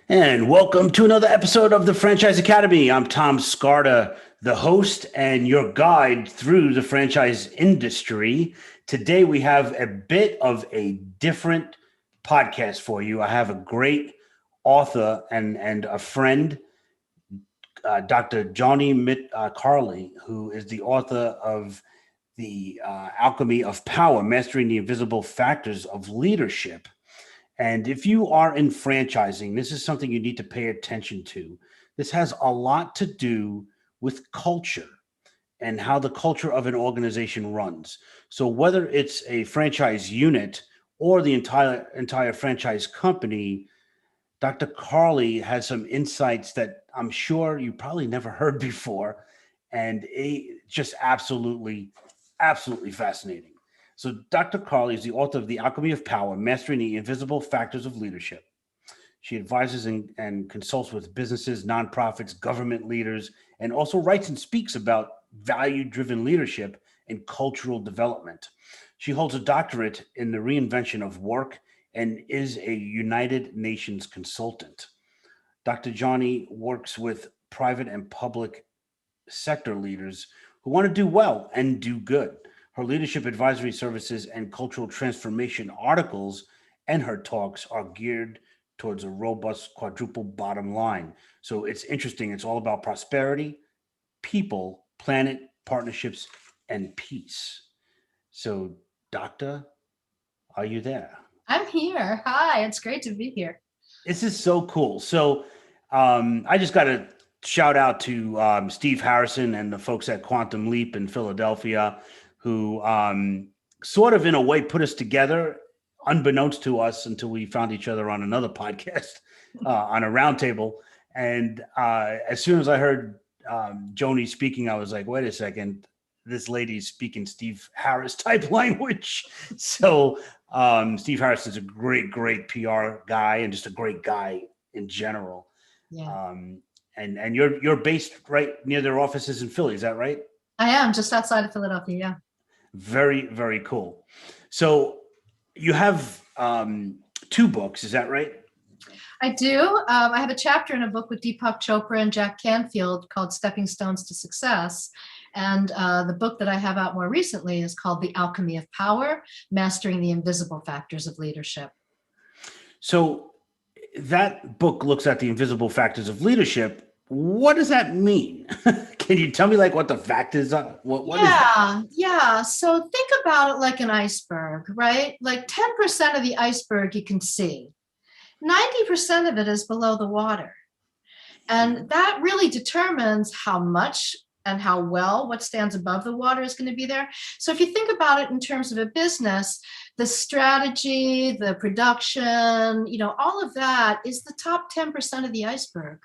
And welcome to another episode of the Franchise Academy. I'm Tom Scarda, the host and your guide through the franchise industry. Today, we have a bit of a different podcast for you. I have a great author and a friend, Dr. Joni Carley, who is the author of the Alchemy of Power, Mastering the Invisible Factors of Leadership. And if you are in franchising, this is something you need to pay attention to. This has a lot to do with culture and how the culture of an organization runs. So whether it's a franchise unit or the entire franchise company, Dr. Carley has some insights that I'm sure you probably never heard before, and just absolutely fascinating. So Dr. Carley is the author of The Alchemy of Power, Mastering the Invisible Factors of Leadership. She advises and consults with businesses, nonprofits, government leaders, and also writes and speaks about value-driven leadership and cultural development. She holds a doctorate in the reinvention of work and is a United Nations consultant. Dr. Joni works with private and public sector leaders who want to do well and do good. Her leadership advisory services and cultural transformation articles and her talks are geared towards a robust quadruple bottom line. So it's interesting. It's all about prosperity, people, planet, partnerships, and peace. So, Doctor, are you there? I'm here. Hi, it's great to be here. This is so cool. So, I just got to shout out to Steve Harrison and the folks at Quantum Leap in Philadelphia, who sort of, in a way, put us together, unbeknownst to us, until we found each other on another podcast on a roundtable. And as soon as I heard Joni speaking, I was like, wait a second, this lady's speaking Steve Harris type language. So Steve Harris is a great PR guy and just a great guy in general. Yeah, And you're based right near their offices in Philly, is that right? I am just outside of Philadelphia. Yeah, Very cool. So you have two books, is that right? I do. I have a chapter in a book with Deepak Chopra and Jack Canfield called Stepping Stones to Success. And the book that I have out more recently is called The Alchemy of Power, Mastering the Invisible Factors of Leadership. So that book looks at the invisible factors of leadership. What does that mean? Can you tell me like what the factors are? What is that? Yeah. So think about it like an iceberg, right? Like 10% of the iceberg you can see. 90% of it is below the water. And that really determines how much and how well what stands above the water is going to be there. So if you think about it in terms of a business, the strategy, the production, all of that is the top 10% of the iceberg.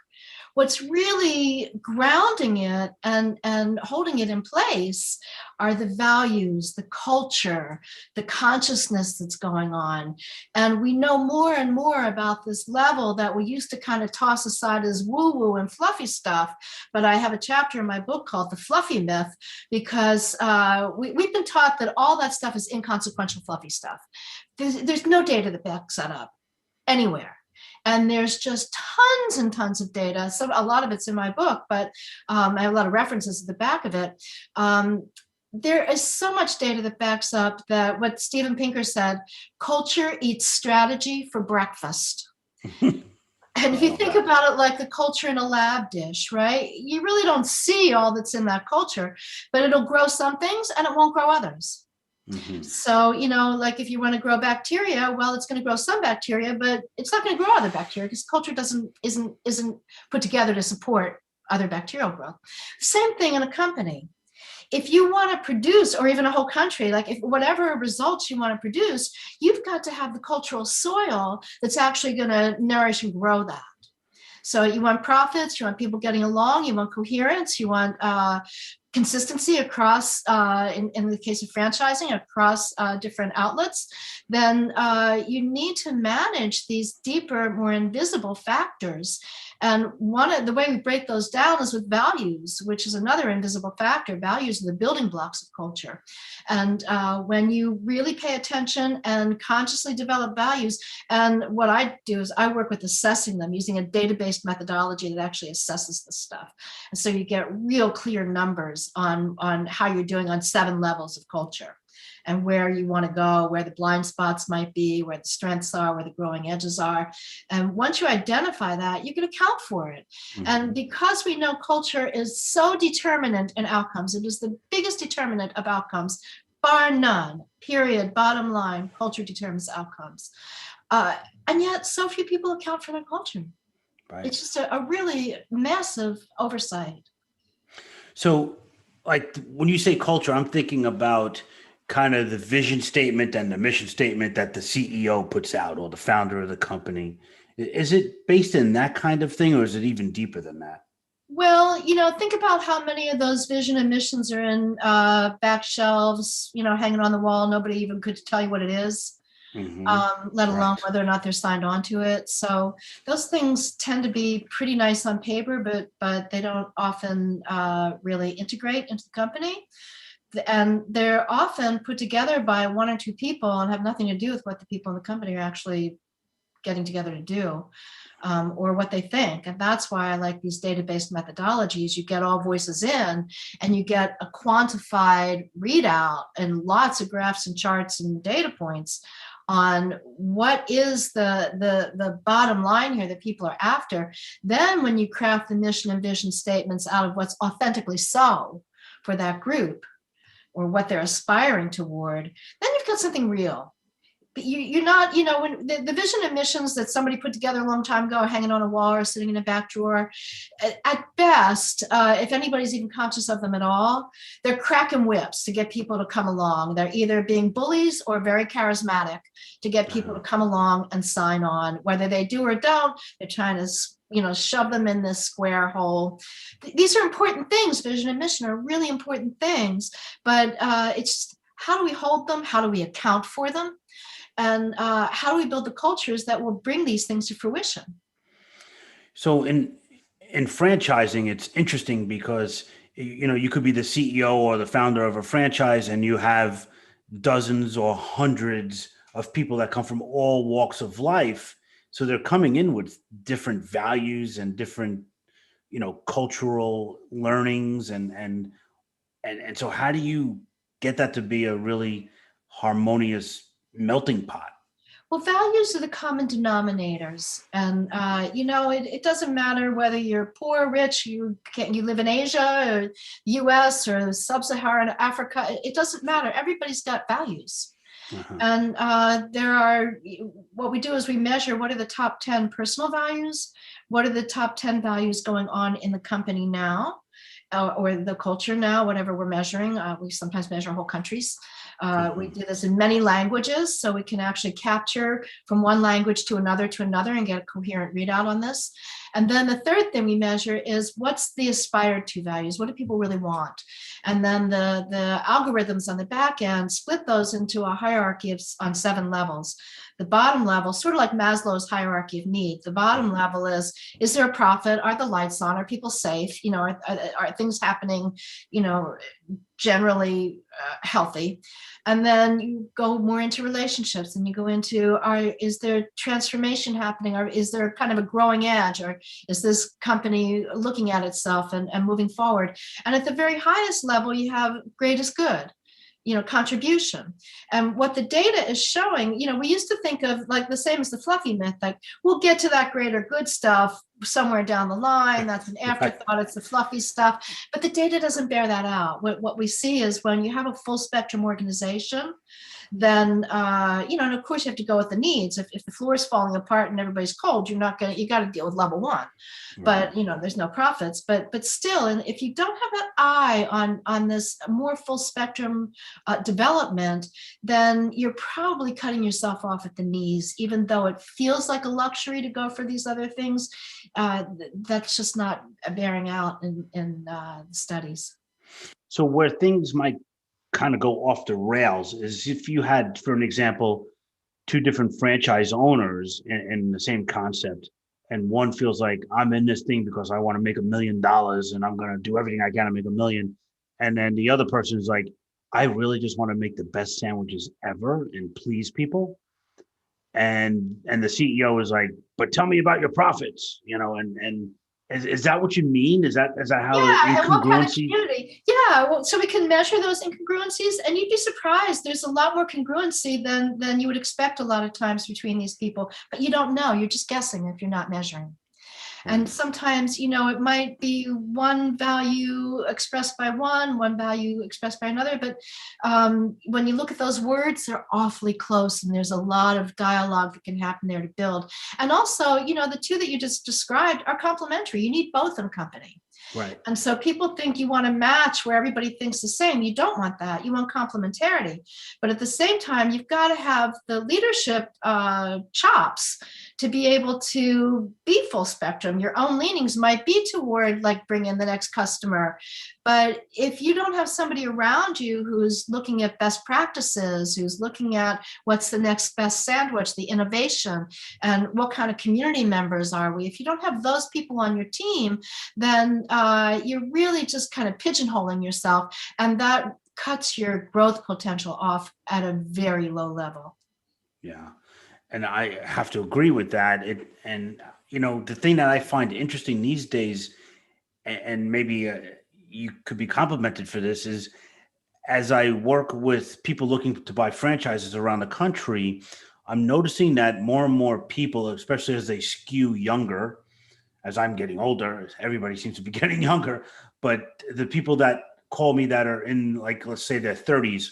What's really grounding it and holding it in place are the values, the culture, the consciousness that's going on. And we know more and more about this level that we used to kind of toss aside as woo-woo and fluffy stuff. But I have a chapter in my book called The Fluffy Myth, because we've been taught that all that stuff is inconsequential, fluffy stuff. There's no data that backs that up anywhere. And there's just tons and tons of data. So a lot of it's in my book, but I have a lot of references at the back of it. There is so much data that backs up that what Steven Pinker said, culture eats strategy for breakfast. And if you think about it like the culture in a lab dish, right? You really don't see all that's in that culture, but it'll grow some things and it won't grow others. Mm-hmm. So, like if you want to grow bacteria, well, it's going to grow some bacteria, but it's not going to grow other bacteria because culture isn't put together to support other bacterial growth. Same thing in a company. If you want to produce, or even a whole country, like if whatever results you want to produce, you've got to have the cultural soil that's actually going to nourish and grow that. So you want profits, you want people getting along, you want coherence, you want consistency across, in the case of franchising, across different outlets, then you need to manage these deeper, more invisible factors. And one of the way we break those down is with values, which is another invisible factor. Values are the building blocks of culture. And when you really pay attention and consciously develop values, and what I do is I work with assessing them using a database methodology that actually assesses this stuff. And so you get real clear numbers on how you're doing on 7 levels of culture, and where you want to go, where the blind spots might be, where the strengths are, where the growing edges are. And once you identify that, you can account for it. Mm-hmm. And because we know culture is so determinant in outcomes, it is the biggest determinant of outcomes, bar none, period, bottom line, culture determines outcomes. And yet so few people account for their culture. Right. It's just a really massive oversight. So like when you say culture, I'm thinking about kind of the vision statement and the mission statement that the CEO puts out, or the founder of the company. Is it based in that kind of thing, or is it even deeper than that? Well, think about how many of those vision and missions are in back shelves, hanging on the wall. Nobody even could tell you what it is, let alone whether or not they're signed on to it. So those things tend to be pretty nice on paper, but they don't often really integrate into the company. And they're often put together by 1 or 2 people and have nothing to do with what the people in the company are actually getting together to do, or what they think. And that's why I like these database methodologies. You get all voices in and you get a quantified readout and lots of graphs and charts and data points on what is the bottom line here that people are after. Then when you craft the mission and vision statements out of what's authentically so for that group, or what they're aspiring toward, then you've got something real. But you're not, when the vision and missions that somebody put together a long time ago are hanging on a wall or sitting in a back drawer, at best, if anybody's even conscious of them at all, they're cracking whips to get people to come along. They're either being bullies or very charismatic to get people to come along and sign on. Whether they do or don't, they're trying to shove them in this square hole. These are important things. Vision and mission are really important things, but it's how do we hold them? How do we account for them? And how do we build the cultures that will bring these things to fruition? So in franchising, it's interesting because, you could be the CEO or the founder of a franchise, and you have dozens or hundreds of people that come from all walks of life. So they're coming in with different values and different, cultural learnings. And so how do you get that to be a really harmonious melting pot? Well, values are the common denominators. And, it doesn't matter whether you're poor, rich, you live in Asia or US or sub-Saharan Africa. It doesn't matter. Everybody's got values. And what we do is we measure what are the top 10 personal values, what are the top 10 values going on in the company now, or the culture now, whatever we're measuring. We sometimes measure whole countries. We do this in many languages, so we can actually capture from one language to another and get a coherent readout on this. And then the third thing we measure is what's the aspired to values? What do people really want? And then the algorithms on the back end split those into a hierarchy on 7 levels. The bottom level, sort of like Maslow's hierarchy of needs. The bottom level is there a profit? Are the lights on? Are people safe? Are things happening, generally healthy? And then you go more into relationships, and you go into, is there transformation happening? Or is there kind of a growing edge? Or is this company looking at itself and moving forward? And at the very highest level, you have greatest good, contribution. And what the data is showing, we used to think of like the same as the fluffy myth, like we'll get to that greater good stuff somewhere down the line. That's an afterthought. It's the fluffy stuff. But the data doesn't bear that out. What we see is when you have a full spectrum organization, then, and of course you have to go with the needs. If the floor is falling apart and everybody's cold, you got to deal with level 1. But, there's no profits. But still, and if you don't have that eye on this more full spectrum development, then you're probably cutting yourself off at the knees, even though it feels like a luxury to go for these other things. That's just not bearing out in the studies. So where things might kind of go off the rails is if you had, for an example, two different franchise owners in the same concept, and one feels like I'm in this thing because I want to make $1 million and I'm going to do everything I can to make a million, and then the other person is like, I really just want to make the best sandwiches ever and please people, and the CEO is like, but tell me about your profits, and is that what you mean? Is that how the Yeah, and what kind of incongruency? community? Yeah, well, so we can measure those incongruencies, and you'd be surprised. There's a lot more congruency than you would expect a lot of times between these people, but you don't know. You're just guessing if you're not measuring. And Right. sometimes, it might be one value expressed by one value expressed by another. But when you look at those words, they're awfully close, and there's a lot of dialogue that can happen there to build. And also, the two that you just described are complementary. You need both in a company. Right. And so people think you want to match where everybody thinks the same. You don't want that. You want complementarity. But at the same time, you've got to have the leadership chops to be able to be full spectrum. Your own leanings might be toward like bring in the next customer. But if you don't have somebody around you who's looking at best practices, who's looking at what's the next best sandwich, the innovation, and what kind of community members are we, if you don't have those people on your team, then you're really just kind of pigeonholing yourself, and that cuts your growth potential off at a very low level. Yeah. And I have to agree with that. The thing that I find interesting these days, and maybe you could be complimented for this, is as I work with people looking to buy franchises around the country, I'm noticing that more and more people, especially as they skew younger, as I'm getting older, everybody seems to be getting younger, but the people that call me that are in, like, let's say their 30s,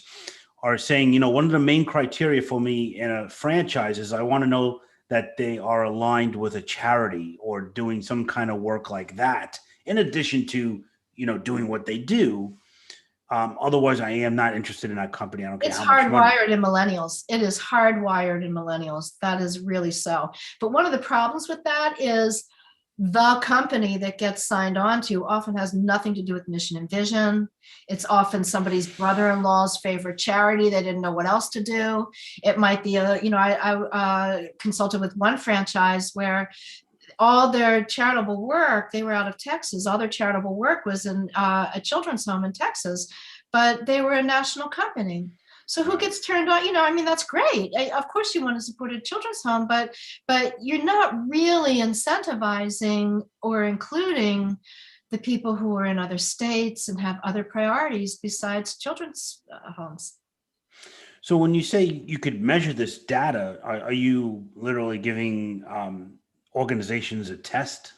are saying, one of the main criteria for me in a franchise is I want to know that they are aligned with a charity or doing some kind of work like that, in addition to, doing what they do. Otherwise, I am not interested in that company. I don't care It's how much money. hardwired in millennials. It is hardwired in millennials. That is really so. But one of the problems with that is the company that gets signed on to often has nothing to do with mission and vision. It's often somebody's brother-in-law's favorite charity. They didn't know what else to do. It might be I consulted with one franchise where all their charitable work, they were out of Texas, all their charitable work was in a children's home in Texas, but they were a national company. So who gets turned on? That's great. Of course you want to support a children's home, but you're not really incentivizing or including the people who are in other states and have other priorities besides children's homes. So when you say you could measure this data, are you literally giving organizations a test?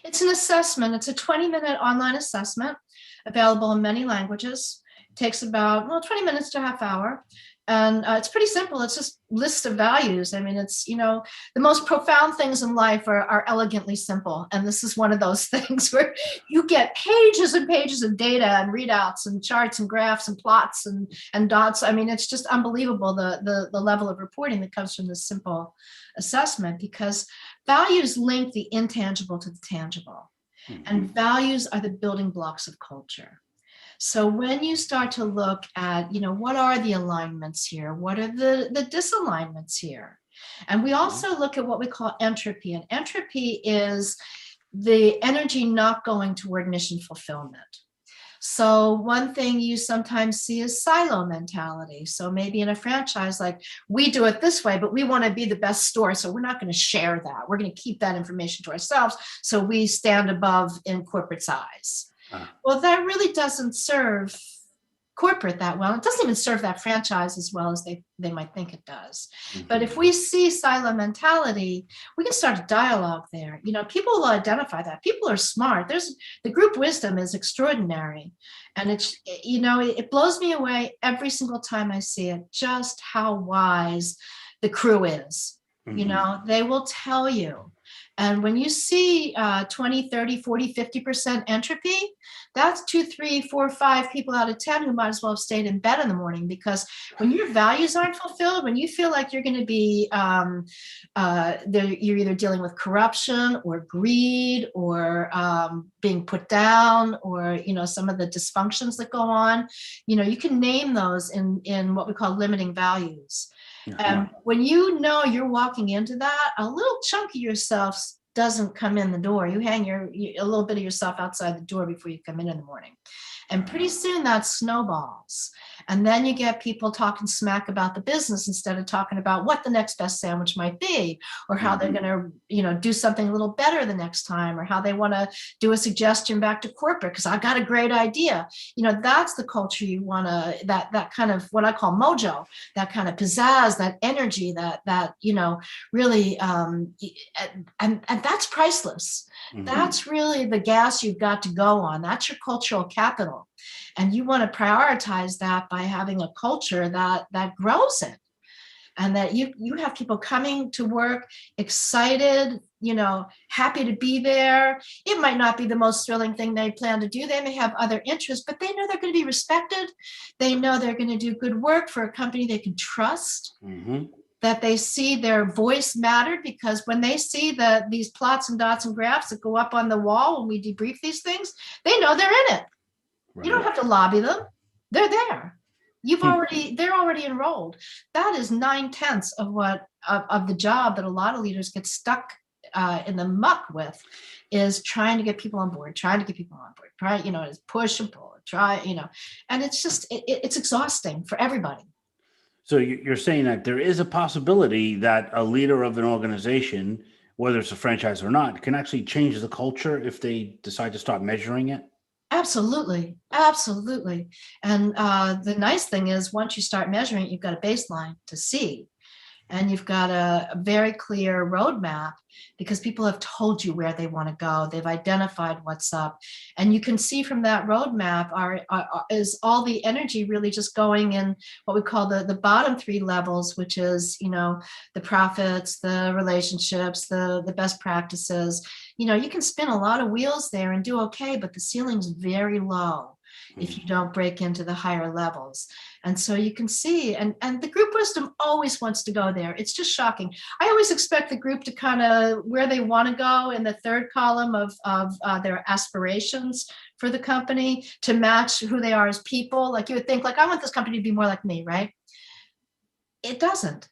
It's an assessment. It's a 20-minute online assessment available in many languages. It takes about 20 minutes to a half hour. And it's pretty simple. It's just lists of values. It's, the most profound things in life are elegantly simple. And this is one of those things where you get pages and pages of data and readouts and charts and graphs and plots and dots. It's just unbelievable, the level of reporting that comes from this simple assessment, because values link the intangible to the tangible. Mm-hmm. And values are the building blocks of culture. So when you start to look at, what are the alignments here? What are the disalignments here? And we also look at what we call entropy. And entropy is the energy not going toward mission fulfillment. So one thing you sometimes see is silo mentality. So maybe in a franchise, like, we do it this way, but we want to be the best store, so we're not going to share that. We're going to keep that information to ourselves, so we stand above in corporate size. Well, that really doesn't serve corporate that well. It doesn't even serve that franchise as well as they might think it does. Mm-hmm. But if we see silo mentality, we can start a dialogue there. People will identify that. People are smart. The group wisdom is extraordinary. And it blows me away every single time I see it, just how wise the crew is. Mm-hmm. They will tell you. And when you see 20, 30, 40, 50% entropy, that's 2, 3, 4, 5 people out of 10 who might as well have stayed in bed in the morning, because when your values aren't fulfilled, when you feel like you're going to be, you're either dealing with corruption or greed or being put down, or, some of the dysfunctions that go on, you can name those in what we call limiting values. And when you're walking into that, a little chunk of yourself doesn't come in the door. You hang a little bit of yourself outside the door before you come in the morning. And pretty soon that snowballs. And then you get people talking smack about the business instead of talking about what the next best sandwich might be, or how they're going to, do something a little better the next time, or how they want to do a suggestion back to corporate because I got a great idea. That's the culture you want to, that kind of what I call mojo, that kind of pizzazz, that energy, that really, and that's priceless. That's really the gas you've got to go on. That's your cultural capital. And you want to prioritize that by having a culture that grows it. And that you have people coming to work excited, happy to be there. It might not be the most thrilling thing they plan to do. They may have other interests, but they know they're going to be respected. They know they're going to do good work for a company they can trust. That they see their voice mattered, because when they see these plots and dots and graphs that go up on the wall when we debrief these things, they know they're in it. Right. You don't have to lobby them. They're there. They're already enrolled. That is 9/10 of the job that a lot of leaders get stuck in the muck with, is trying to get people on board, try, is push and pull, and it's just, it's exhausting for everybody. So you're saying that there is a possibility that a leader of an organization, whether it's a franchise or not, can actually change the culture if they decide to start measuring it? Absolutely. And the nice thing is, once you start measuring it, you've got a baseline to see. And you've got a very clear roadmap, because people have told you where they want to go. They've identified what's up. And you can see from that roadmap is all the energy really just going in what we call the bottom 3 levels, which is, the profits, the relationships, the best practices. You can spin a lot of wheels there and do okay, but the ceiling's very low if you don't break into the higher levels. And so you can see, and the group wisdom always wants to go there. It's just shocking. I always expect the group to kind of where they want to go in the 3rd column of their aspirations for the company to match who they are as people. Like you would think, like, I want this company to be more like me, right? It doesn't.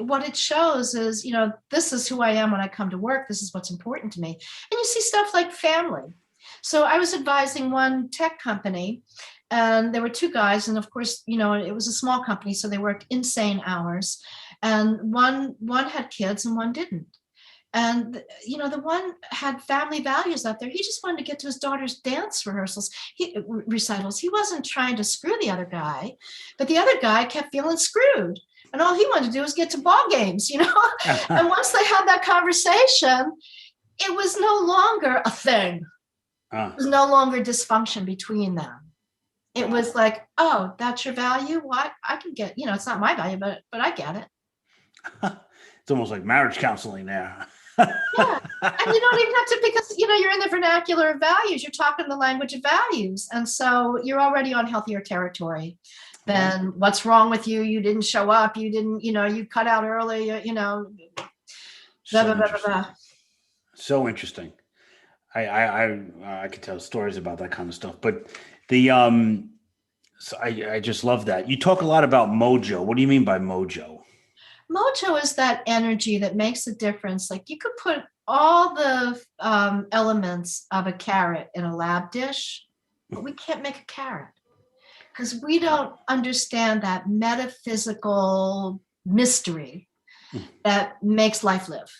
What it shows is, this is who I am when I come to work. This is what's important to me. And you see stuff like family. So I was advising one tech company, and there were 2 guys. And of course, it was a small company, so they worked insane hours. And one had kids and one didn't. And, the one had family values out there. He just wanted to get to his daughter's dance recitals. He wasn't trying to screw the other guy, but the other guy kept feeling screwed. And all he wanted to do was get to ball games, And once they had that conversation, it was no longer a thing. It was no longer dysfunction between them. It was like, oh, that's your value? What? I can get, it's not my value, but I get it. It's almost like marriage counseling there. Yeah. And you don't even have to, because, you're in the vernacular of values. You're talking the language of values. And so you're already on healthier territory than what's wrong with you. You didn't show up. You didn't, you cut out early, blah, blah, blah, blah. So interesting. I could tell stories about that kind of stuff, but so I just love that. You talk a lot about mojo. What do you mean by mojo? Mojo is that energy that makes a difference. Like, you could put all the elements of a carrot in a lab dish, but we can't make a carrot because we don't understand that metaphysical mystery that makes life live.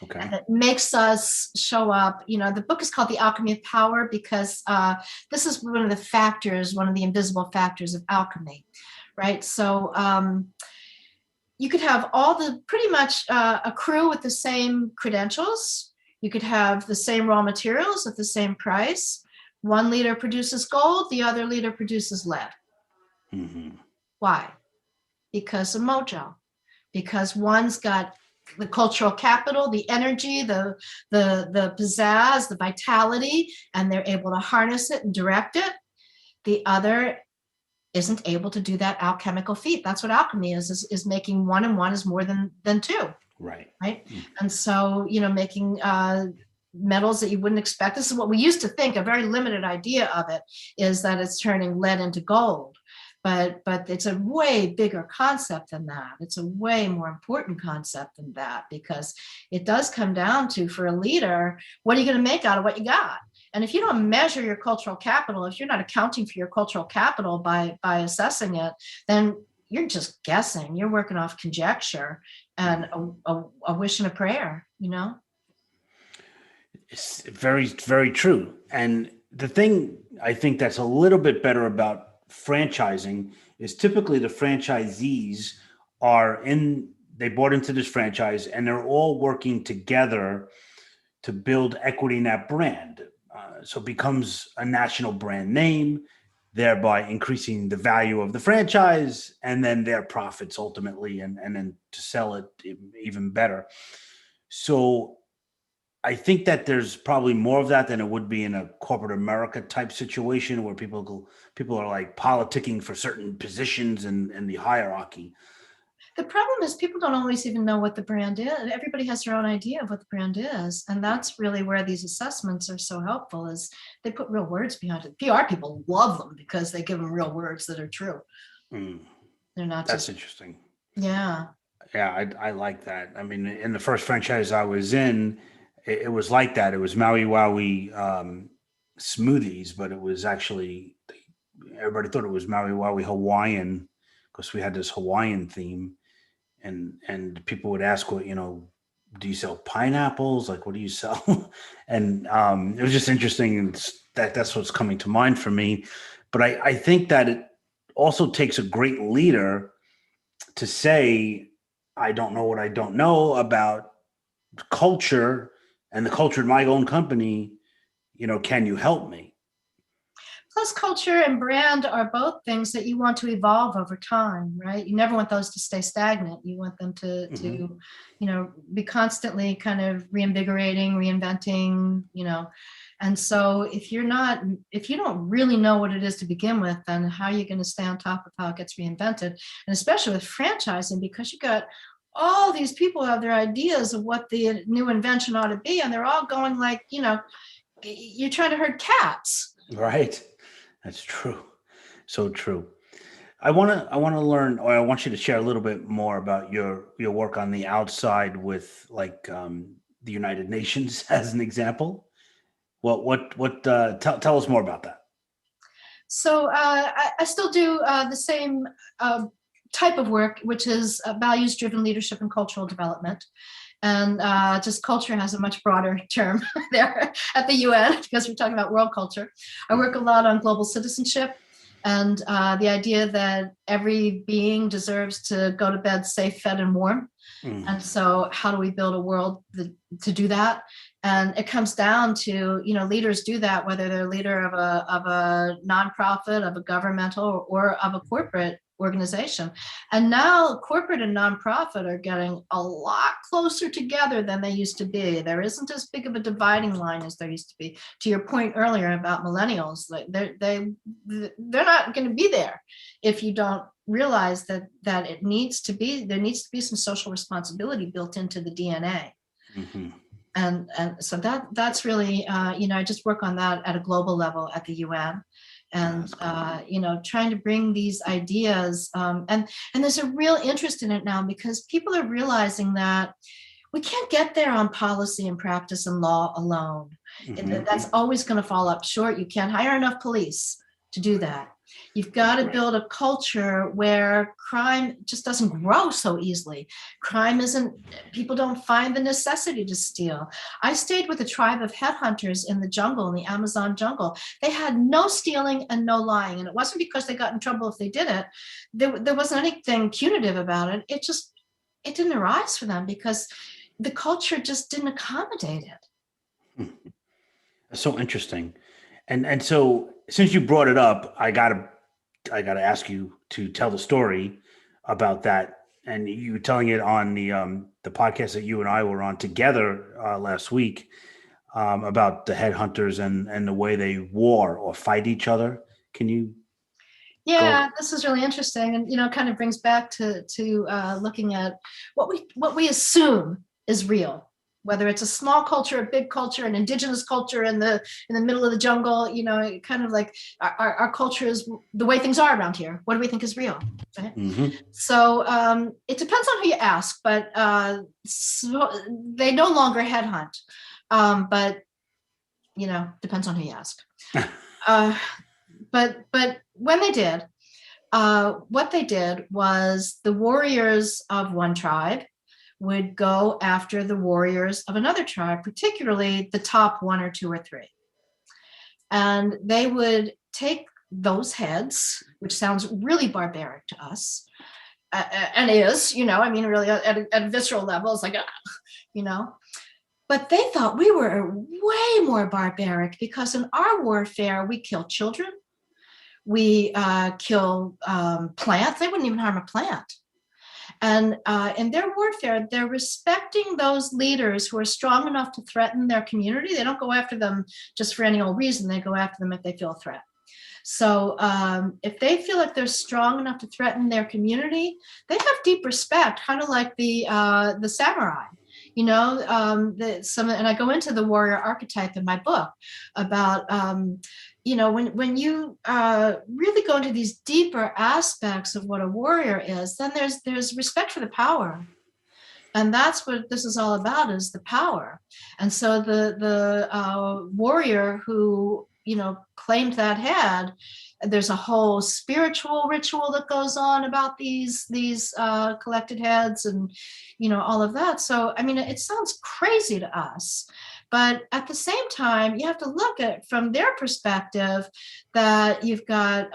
Okay. And it makes us show up. The book is called The Alchemy of Power, because this is one of the invisible factors of alchemy, right? So you could have pretty much a crew with the same credentials. You could have the same raw materials at the same price. One leader produces gold, the other leader produces lead. Why? Because of mojo. Because one's got the cultural capital, the energy, the pizzazz, the vitality, and they're able to harness it and direct it. The other isn't able to do that alchemical feat. That's what alchemy is making one and one is more than two. Right. Right. And so, making metals that you wouldn't expect. This is what we used to think. A very limited idea of it is that it's turning lead into gold. But it's a way bigger concept than that. It's a way more important concept than that, because it does come down to, for a leader, what are you going to make out of what you got? And if you don't measure your cultural capital, if you're not accounting for your cultural capital by assessing it, then you're just guessing. You're working off conjecture and a wish and a prayer, It's very, very true. And the thing I think that's a little bit better about franchising is typically the franchisees they bought into this franchise and they're all working together to build equity in that brand. So it becomes a national brand name, thereby increasing the value of the franchise and then their profits ultimately, and then to sell it even better. So I think that there's probably more of that than it would be in a corporate America type situation where people are like politicking for certain positions in the hierarchy. The problem is people don't always even know what the brand is. Everybody has their own idea of what the brand is. And that's really where these assessments are so helpful, is they put real words behind it. PR people love them because they give them real words that are true. They're not That's interesting. Yeah. Yeah, I like that. I mean, in the first franchise I was in, it was like that. It was Maui Wowie smoothies, but it was actually, everybody thought it was Maui Wowie Hawaiian because we had this Hawaiian theme. And people would ask, what, do you sell pineapples? Like, what do you sell? And it was just interesting that's what's coming to mind for me. But I think that it also takes a great leader to say, I don't know what I don't know about culture and the culture in my own company. Can you help me? Plus, culture and brand are both things that you want to evolve over time, right? You never want those to stay stagnant. You want them to be constantly kind of reinvigorating, reinventing, And so if you don't really know what it is to begin with, then how are you going to stay on top of how it gets reinvented? And especially with franchising, because you got all these people have their ideas of what the new invention ought to be, and they're all going like, you're trying to herd cats. Right. That's true. So true. I want to learn, or I want you to share a little bit more about your work on the outside with the United Nations as an example. Tell us more about that. So I still do the same type of work, which is values-driven leadership and cultural development. And just culture has a much broader term there at the UN, because we're talking about world culture. I work a lot on global citizenship and the idea that every being deserves to go to bed safe, fed, and warm. And so how do we build a world to do that? And it comes down to, leaders do that, whether they're a leader of a nonprofit, of a governmental, or of a corporate organization. And now corporate and nonprofit are getting a lot closer together than they used to be. There isn't as big of a dividing line as there used to be. To your point earlier about millennials, they're not going to be there if you don't realize that there needs to be some social responsibility built into the DNA. And so that's really I just work on that at a global level at the UN. And trying to bring these ideas and there's a real interest in it now, because people are realizing that we can't get there on policy and practice and law alone. That's always going to fall up short. You can't hire enough police to do that. You've got to build a culture where crime just doesn't grow so easily. People don't find the necessity to steal. I stayed with a tribe of headhunters in the jungle, in the Amazon jungle. They had no stealing and no lying. And it wasn't because they got in trouble if they did it. There wasn't anything punitive about it. It didn't arise for them because the culture just didn't accommodate it. That's so interesting. And so since you brought it up, I gotta ask you to tell the story about that and you were telling it on the podcast that you and I were on together last week about the headhunters and the way they war or fight each other. Can you go? Yeah, this is really interesting, and kind of brings back to looking at what we assume is real, whether it's a small culture, a big culture, an indigenous culture in the middle of the jungle. Kind of like our culture is the way things are around here. What do we think is real? Right? Mm-hmm. So it depends on who you ask, but so they no longer headhunt. But depends on who you ask. But when they did, what they did was the warriors of one tribe would go after the warriors of another tribe, particularly the top one or two or three. And they would take those heads, which sounds really barbaric to us, and is, really at a visceral level, it's like, but they thought we were way more barbaric because in our warfare, we kill children. We kill plants. They wouldn't even harm a plant. And in their warfare, they're respecting those leaders who are strong enough to threaten their community. They don't go after them just for any old reason. They go after them if they feel a threat. So if they feel like they're strong enough to threaten their community, they have deep respect, kind of like the samurai. And I go into the warrior archetype in my book about, when you really go into these deeper aspects of what a warrior is, then there's respect for the power. And that's what this is all about, is the power. And so the warrior who, claimed that head, there's a whole spiritual ritual that goes on about these collected heads and, all of that. So, it sounds crazy to us, but at the same time, you have to look at from their perspective that you've got,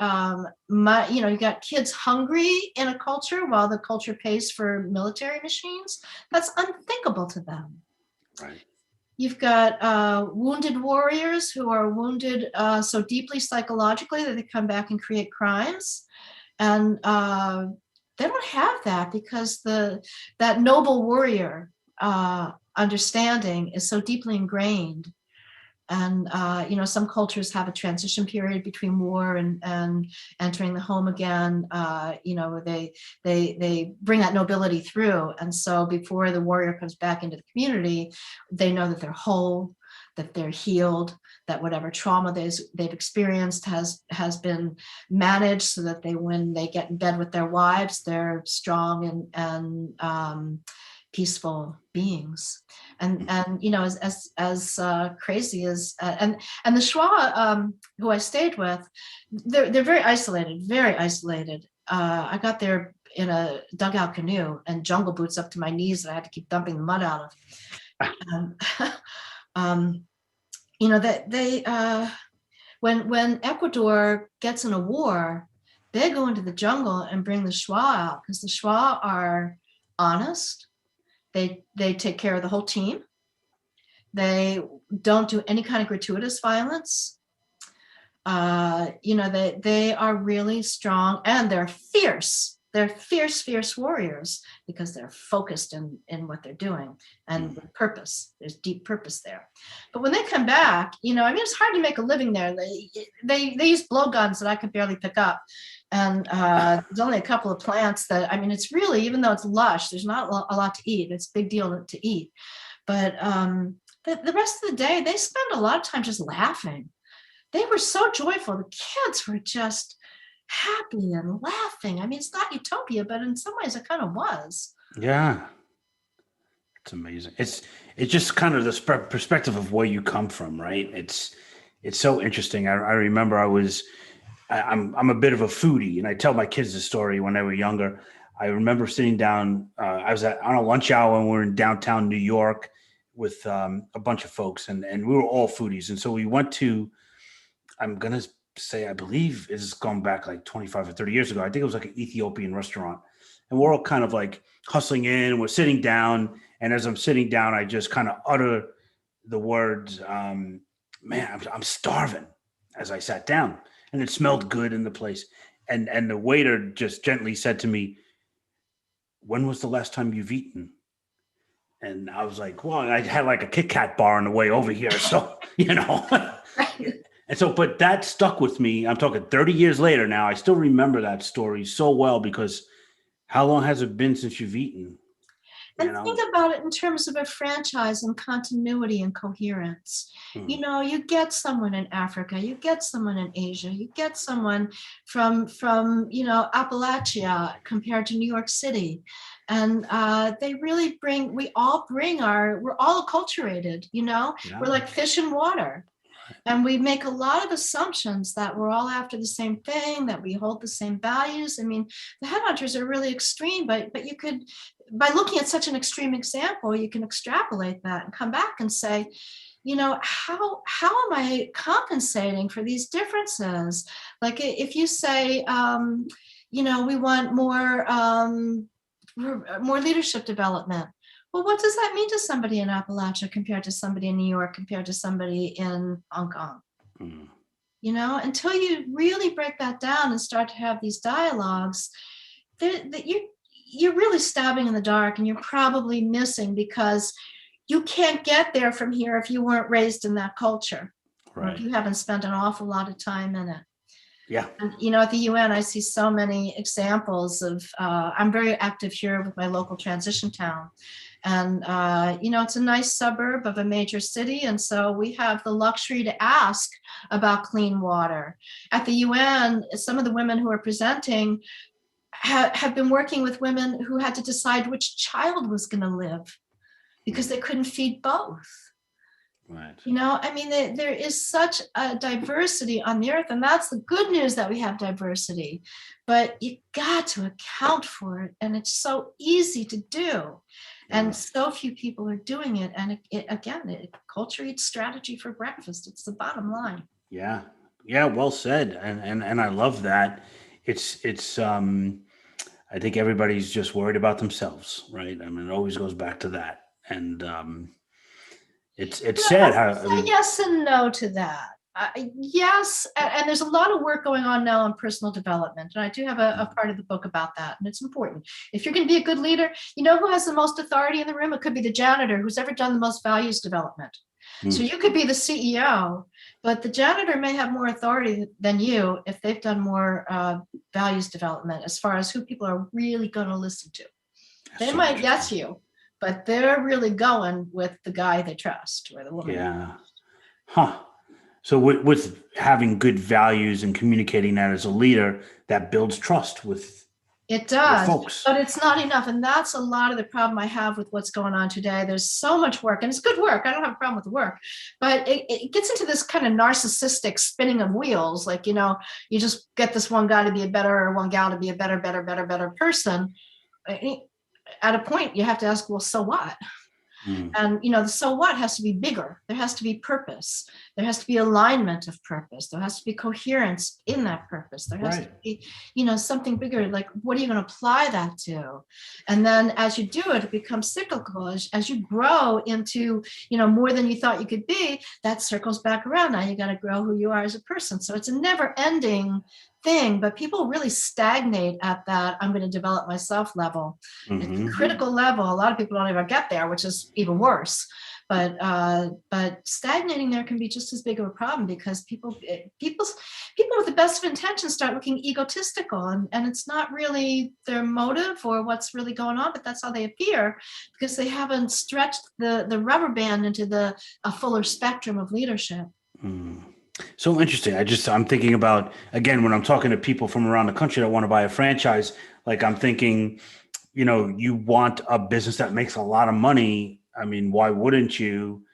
you've got kids hungry in a culture while the culture pays for military machines. That's unthinkable to them. Right. You've got wounded warriors who are wounded so deeply psychologically that they come back and create crimes. And they don't have that because that noble warrior understanding is so deeply ingrained. And some cultures have a transition period between war and entering the home again. They bring that nobility through, and so before the warrior comes back into the community, they know that they're whole, that they're healed, that whatever trauma they've experienced has been managed, so that when they get in bed with their wives, they're strong and peaceful beings. And as crazy as and the Shwa who I stayed with, they're very isolated. I got there in a dugout canoe and jungle boots up to my knees that I had to keep dumping the mud out of. When Ecuador gets in a war, they go into the jungle and bring the Shwa out because the Shwa are honest. They take care of the whole team. They don't do any kind of gratuitous violence. They are really strong and they're fierce. They're fierce warriors because they're focused in what they're doing and with purpose. There's deep purpose there. But when they come back, it's hard to make a living there. They use blowguns that I could barely pick up. And there's only a couple of plants that, it's really, even though it's lush, there's not a lot to eat. It's a big deal to eat. But the rest of the day, they spend a lot of time just laughing. They were so joyful. The kids were just happy and laughing. It's not utopia, but in some ways it kind of was. Yeah. It's amazing. It's just kind of the perspective of where you come from, right? It's so interesting. I remember I'm a bit of a foodie, and I tell my kids the story when they were younger. I remember sitting down. I was on a lunch hour when we were in downtown New York with a bunch of folks, and we were all foodies. And so we went to, I'm going to say, I believe it's gone back like 25 or 30 years ago. I think it was like an Ethiopian restaurant. And we're all kind of like hustling in. We're sitting down. And as I'm sitting down, I just kind of utter the words, man, I'm starving, as I sat down. And it smelled good in the place. And the waiter just gently said to me, when was the last time you've eaten? And I was like, well, I had like a Kit Kat bar on the way over here. So, And so, but that stuck with me. I'm talking 30 years later now. I still remember that story so well because how long has it been since you've eaten? And think about it in terms of a franchise and continuity and coherence. You get someone in Africa, you get someone in Asia, you get someone from Appalachia compared to New York City. And they really we're all acculturated, we're like fish in water. And we make a lot of assumptions that we're all after the same thing, that we hold the same values. I mean, the headhunters are really extreme, but you could, by looking at such an extreme example, you can extrapolate that and come back and say, how am I compensating for these differences? Like if you say, we want more leadership development. Well, what does that mean to somebody in Appalachia compared to somebody in New York, compared to somebody in Hong Kong? Until you really break that down and start to have these dialogues, you're really stabbing in the dark, and you're probably missing because you can't get there from here if you weren't raised in that culture, or if you haven't spent an awful lot of time in it. Yeah. And, at the UN, I see so many examples of, I'm very active here with my local transition town. And, it's a nice suburb of a major city. And so we have the luxury to ask about clean water. At the UN, some of the women who are presenting have been working with women who had to decide which child was going to live because they couldn't feed both. Right. There is such a diversity on the earth, and that's the good news, that we have diversity, but you got to account for it. And it's so easy to do. And so few people are doing it. And culture eats strategy for breakfast. It's the bottom line. Yeah. Yeah. Well said. And I love that. It's I think everybody's just worried about themselves, right? I mean, it always goes back to that. And, it's sad how yes and no to that. Yes, and there's a lot of work going on now on personal development, and I do have a part of the book about that, and it's important. If you're going to be a good leader, who has the most authority in the room? It could be the janitor who's ever done the most values development. So you could be the CEO, but the janitor may have more authority than you if they've done more values development as far as who people are really going to listen to. They might guess you, but they're really going with the guy they trust or the woman. Yeah. Huh. So with having good values and communicating that as a leader, that builds trust with it does, folks. But it's not enough. And that's a lot of the problem I have with what's going on today. There's so much work, and it's good work. I don't have a problem with the work, but it gets into this kind of narcissistic spinning of wheels. Like, you just get this one guy to be a better, or one gal to be a better person. At a point, you have to ask, well, so what? And, the so what has to be bigger. There has to be purpose. There has to be alignment of purpose. There has to be coherence in that purpose. There has to be, something bigger. Like, what are you going to apply that to? And then as you do it, it becomes cyclical. As you grow into, more than you thought you could be, that circles back around. Now you got to grow who you are as a person. So it's a never ending thing, but people really stagnate at that I'm going to develop myself level. It's a critical level. A lot of people don't ever get there, which is even worse. But stagnating there can be just as big of a problem, because people with the best of intentions start looking egotistical, and it's not really their motive or what's really going on, but that's how they appear, because they haven't stretched the rubber band into a fuller spectrum of leadership. So interesting. I'm thinking about, again, when I'm talking to people from around the country that want to buy a franchise, like I'm thinking, you want a business that makes a lot of money. I mean, why wouldn't you?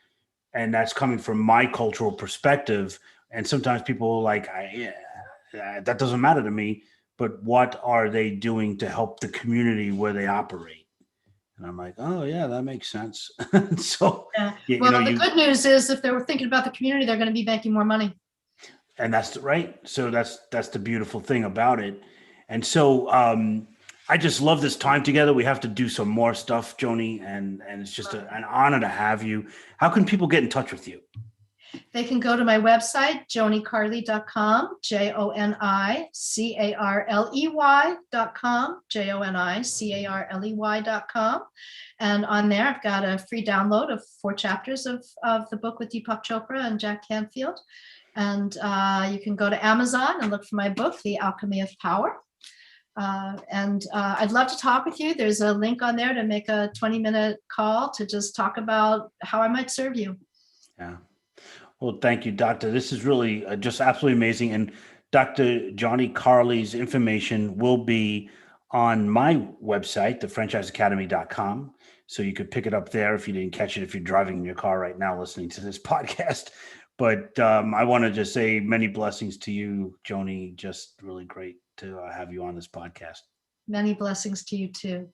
And that's coming from my cultural perspective. And sometimes people are like, that doesn't matter to me, but what are they doing to help the community where they operate? And I'm like, oh yeah, that makes sense. So, the good news is, if they were thinking about the community, they're going to be making more money. And that's right. So that's the beautiful thing about it. And so I just love this time together. We have to do some more stuff, Joni, and it's just an honor to have you. How can people get in touch with you? They can go to my website, jonicarley.com, JONICARLEY.com, JONICARLEY.com. And on there, I've got a free download of 4 chapters of the book with Deepak Chopra and Jack Canfield. And you can go to Amazon and look for my book, The Alchemy of Power. I'd love to talk with you. There's a link on there to make a 20-minute call to just talk about how I might serve you. Yeah. Well, thank you, Doctor. This is really just absolutely amazing. And Dr. Joni Carley's information will be on my website, thefranchiseacademy.com. So you could pick it up there if you didn't catch it, if you're driving in your car right now listening to this podcast. But I want to just say many blessings to you, Joni. Just really great to have you on this podcast. Many blessings to you too.